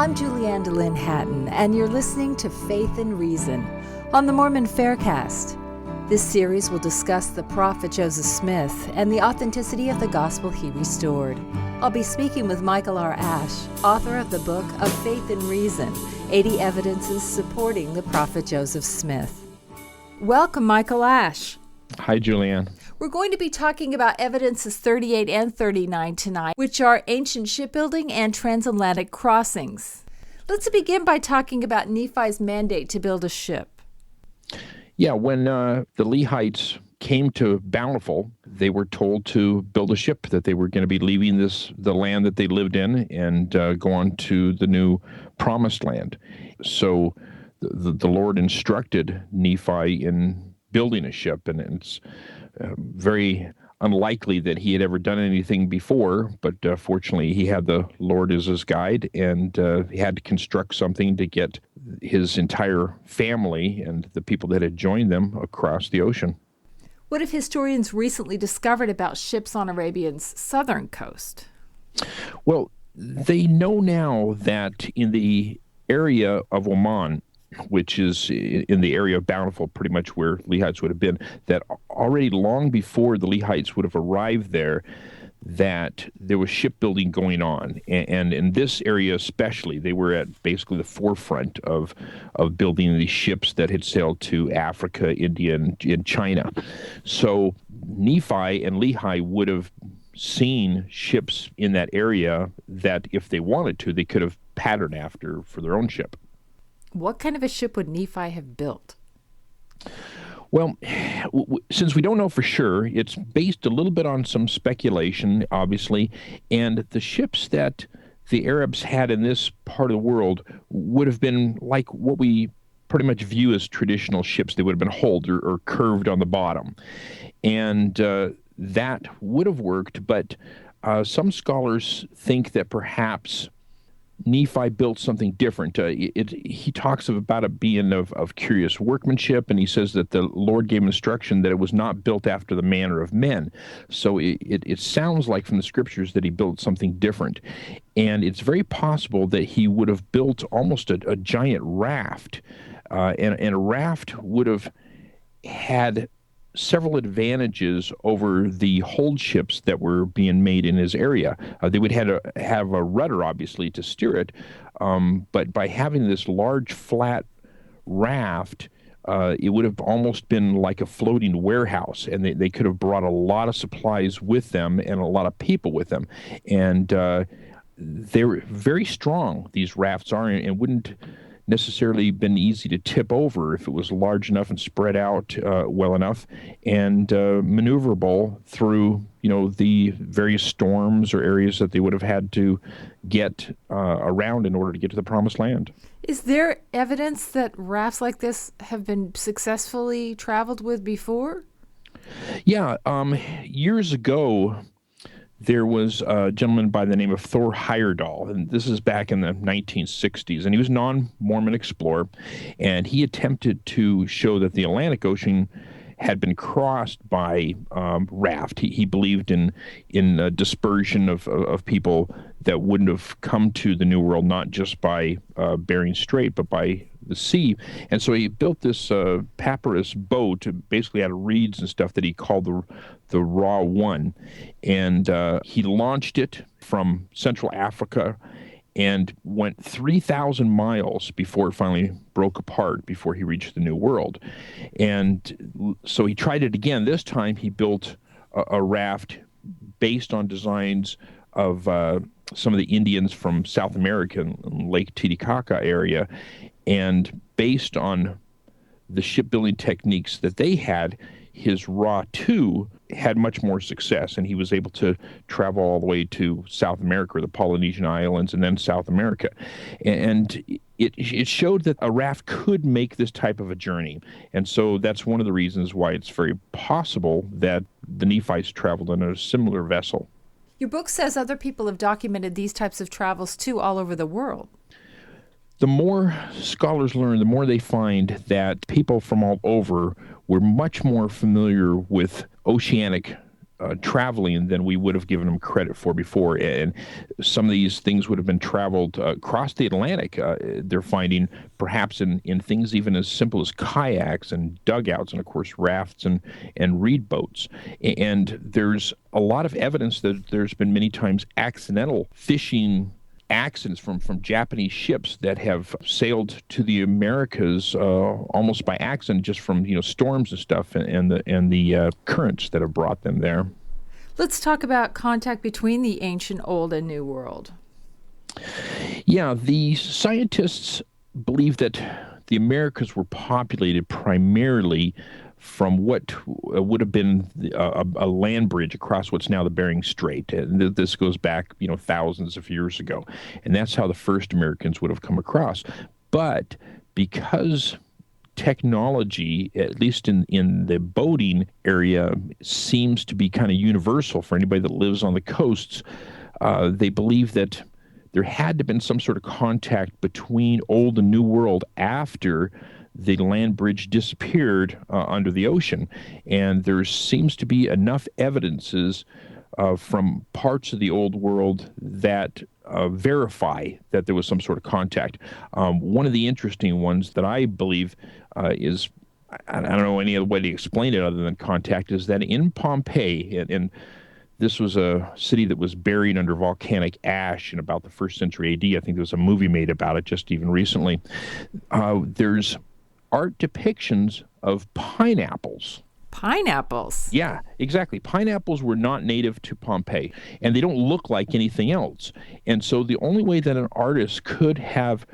I'm Julianne DeLynn Hatton, and you're listening to Faith and Reason on the Mormon Faircast. This series will discuss the prophet Joseph Smith and the authenticity of the gospel he restored. I'll be speaking with Michael R. Ash, author of the book of Faith and Reason, 80 Evidences Supporting the Prophet Joseph Smith. Welcome, Michael Ash. Hi, Julianne. We're going to be talking about evidences 38 and 39 tonight, which are ancient shipbuilding and transatlantic crossings. Let's begin by talking about Nephi's mandate to build a ship. Yeah, when the Lehites came to Bountiful, they were told to build a ship, that they were going to be leaving the land that they lived in and go on to the new promised land. So the Lord instructed Nephi in building a ship, and it's very unlikely that he had ever done anything before, but fortunately he had the Lord as his guide, and he had to construct something to get his entire family and the people that had joined them across the ocean. What have historians recently discovered about ships on Arabia's southern coast? Well, they know now that in the area of Oman, which is in the area of Bountiful, pretty much where Lehites would have been, that already long before the Lehites would have arrived there, that there was shipbuilding going on. And in this area especially, they were at basically the forefront of building these ships that had sailed to Africa, India, and China. So Nephi and Lehi would have seen ships in that area that, if they wanted to, they could have patterned after for their own ship. What kind of a ship would Nephi have built? Well, since we don't know for sure, it's based a little bit on some speculation, obviously, and the ships that the Arabs had in this part of the world would have been like what we pretty much view as traditional ships. They would have been hulled or curved on the bottom, and that would have worked, but some scholars think that perhaps Nephi built something different. He talks about it being of curious workmanship, and he says that the Lord gave instruction that it was not built after the manner of men. So it sounds like from the scriptures that he built something different. And it's very possible that he would have built almost a giant raft, and a raft would have had several advantages over the hold ships that were being made in his area. They would have a rudder, obviously, to steer it, but by having this large, flat raft, it would have almost been like a floating warehouse, and they could have brought a lot of supplies with them and a lot of people with them. And they're very strong, these rafts are, and wouldn't necessarily been easy to tip over if it was large enough and spread out well enough, and maneuverable through the various storms or areas that they would have had to get around in order to get to the promised land. Is there evidence that rafts like this have been successfully traveled with before? Yeah, years ago, there was a gentleman by the name of Thor Heyerdahl, and this is back in the 1960s, and he was a non-Mormon explorer, and he attempted to show that the Atlantic Ocean had been crossed by raft. He believed in dispersion of people that wouldn't have come to the New World, not just by Bering Strait, but by the sea. And so he built this papyrus boat, basically out of reeds and stuff, that he called the Ra 1. And he launched it from Central Africa and went 3,000 miles before it finally broke apart, before he reached the New World. And so he tried it again. This time he built a raft based on designs of some of the Indians from South America, Lake Titicaca area, and based on the shipbuilding techniques that they had, his Ra 2 had much more success, and he was able to travel all the way to South America, or the Polynesian Islands, and then South America. And it showed that a raft could make this type of a journey. And so that's one of the reasons why it's very possible that the Nephites traveled on a similar vessel. Your book says other people have documented these types of travels, too, all over the world. The more scholars learn, the more they find that people from all over were much more familiar with oceanic traveling than we would have given them credit for before. And some of these things would have been traveled across the Atlantic. They're finding perhaps in things even as simple as kayaks and dugouts and, of course, rafts and reed boats. And there's a lot of evidence that there's been many times accidental fishing accidents from Japanese ships that have sailed to the Americas almost by accident, just from storms and stuff and the currents that have brought them there. Let's talk about contact between the ancient Old and New World. Yeah, the scientists believe that the Americas were populated primarily from what would have been a land bridge across what's now the Bering Strait. And this goes back, thousands of years ago. And that's how the first Americans would have come across. But because technology, at least in the boating area, seems to be kind of universal for anybody that lives on the coasts, they believe that there had to have been some sort of contact between Old and New World after the land bridge disappeared under the ocean. And there seems to be enough evidences from parts of the Old World that verify that there was some sort of contact. One of the interesting ones that I believe is, I don't know any other way to explain it other than contact, is that in Pompeii, and this was a city that was buried under volcanic ash in about the 1st century AD. I think there was a movie made about it just even recently. There's art depictions of pineapples. Pineapples? Yeah, exactly. Pineapples were not native to Pompeii, and they don't look like anything else. And so the only way that an artist could have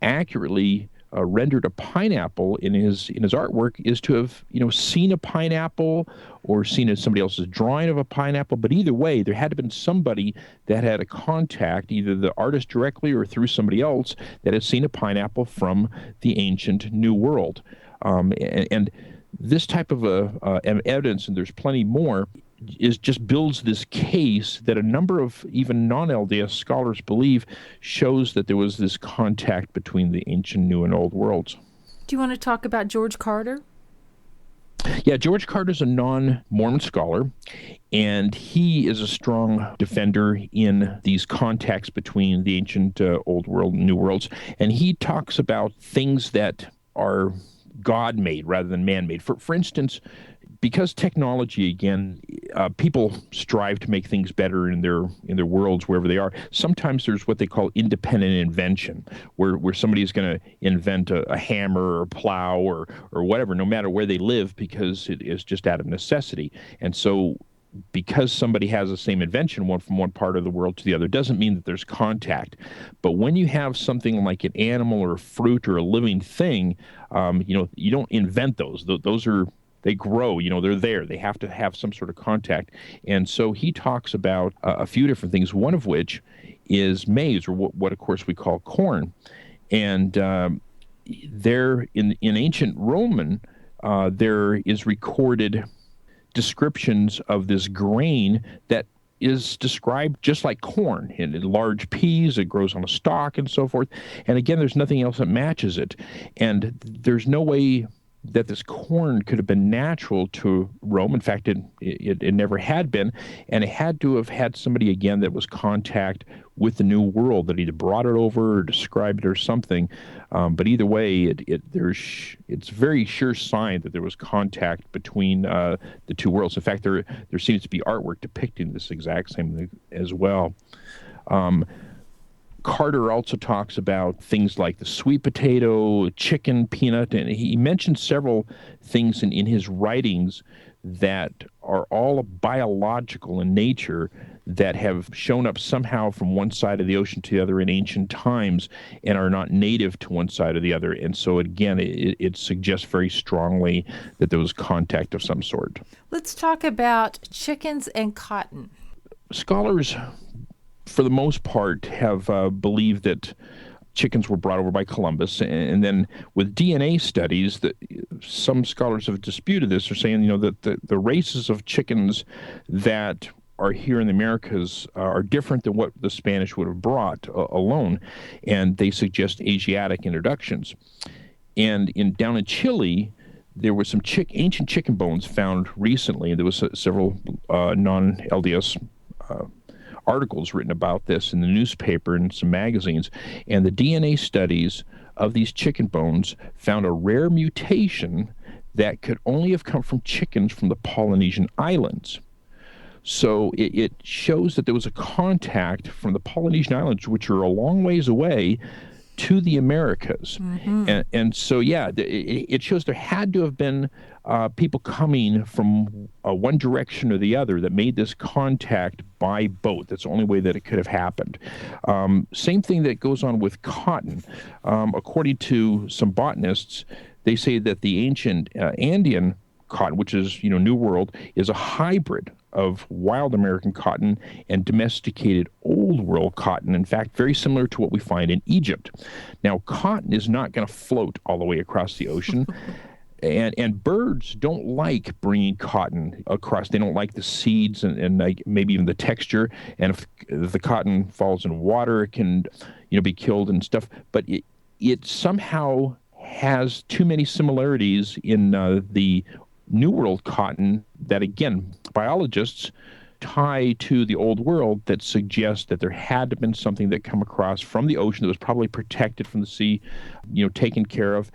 accurately rendered a pineapple in his artwork is to have seen a pineapple or seen somebody else's drawing of a pineapple. But either way, there had to have been somebody that had a contact, either the artist directly or through somebody else, that had seen a pineapple from the ancient New World. And this type of evidence, and there's plenty more, just builds this case that a number of even non-LDS scholars believe shows that there was this contact between the ancient New and Old worlds. Do you want to talk about George Carter? Yeah, George Carter's a non-Mormon scholar, and he is a strong defender in these contacts between the ancient Old World and New Worlds. And he talks about things that are God-made rather than man-made. For instance, because technology, again, people strive to make things better in their worlds wherever they are. Sometimes there's what they call independent invention, where somebody is going to invent a hammer or a plow or whatever, no matter where they live, because it is just out of necessity. And so because somebody has the same invention from one part of the world to the other doesn't mean that there's contact. But when you have something like an animal or a fruit or a living thing, you don't invent those. They grow, they're there. They have to have some sort of contact. And so he talks about a few different things, one of which is maize, or what of course we call corn. And there in ancient Roman, there is recorded descriptions of this grain that is described just like corn. In large peas, it grows on a stalk and so forth. And again, there's nothing else that matches it. And there's no way that this corn could have been natural to Rome. In fact, it never had been, and it had to have had somebody, again, that was contact with the New World, that either brought it over or described it or something. But either way, it's very sure sign that there was contact between the two worlds. In fact, there seems to be artwork depicting this exact same thing as well. Carter also talks about things like the sweet potato, chicken, peanut, and he mentions several things in his writings that are all biological in nature, that have shown up somehow from one side of the ocean to the other in ancient times and are not native to one side or the other. And so, again, it suggests very strongly that there was contact of some sort. Let's talk about chickens and cotton. Scholars, for the most part, have believed that chickens were brought over by Columbus. And then with DNA studies, that some scholars have disputed this. They're saying, that the races of chickens that are here in the Americas are different than what the Spanish would have brought alone. And they suggest Asiatic introductions. And down in Chile, there were some ancient chicken bones found recently. There was several non-LDS articles written about this in the newspaper and some magazines, and the DNA studies of these chicken bones found a rare mutation that could only have come from chickens from the Polynesian islands. So it shows that there was a contact from the Polynesian islands, which are a long ways away, to the Americas. Mm-hmm. And so, yeah, it shows there had to have been people coming from one direction or the other that made this contact by boat. That's the only way that it could have happened. Same thing that goes on with cotton. According to some botanists, they say that the ancient Andean cotton, which is, New World, is a hybrid of wild American cotton and domesticated Old World cotton. In fact, very similar to what we find in Egypt. Now, cotton is not going to float all the way across the ocean. And birds don't like bringing cotton across. They don't like the seeds and maybe even the texture. And if the cotton falls in water, it can, be killed and stuff. But it somehow has too many similarities in the New World cotton that, again, biologists tie to the Old World that suggests that there had to have been something that come across from the ocean that was probably protected from the sea, taken care of.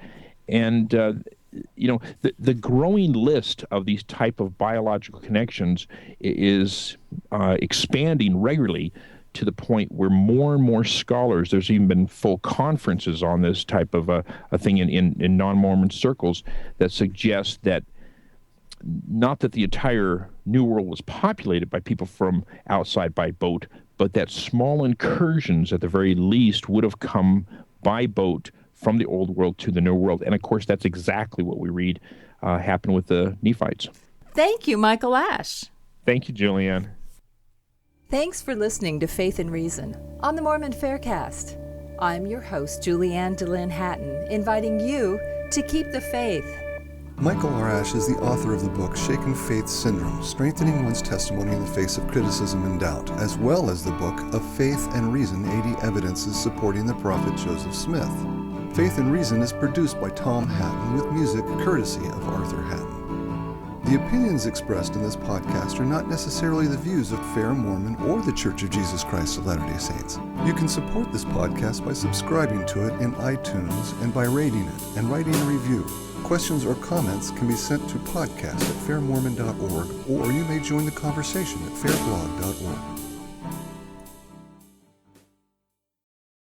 And, the growing list of these type of biological connections is expanding regularly to the point where more and more scholars, there's even been full conferences on this type of a thing in non-Mormon circles that suggest that not that the entire New World was populated by people from outside by boat, but that small incursions at the very least would have come by boat from the Old World to the New World. And of course, that's exactly what we read happened with the Nephites. Thank you, Michael Ash. Thank you, Julianne. Thanks for listening to Faith and Reason on the Mormon Faircast. I'm your host, Julianne DeLynn Hatton, inviting you to keep the faith. Michael R. Ash is the author of the book Shaken Faith Syndrome, Strengthening One's Testimony in the Face of Criticism and Doubt, as well as the book of Faith and Reason, 80 Evidences Supporting the Prophet Joseph Smith. Faith and Reason is produced by Tom Hatton with music courtesy of Arthur Hatton. The opinions expressed in this podcast are not necessarily the views of FairMormon or the Church of Jesus Christ of Latter-day Saints. You can support this podcast by subscribing to it in iTunes and by rating it and writing a review. Questions or comments can be sent to podcast@fairmormon.org, or you may join the conversation at fairblog.org.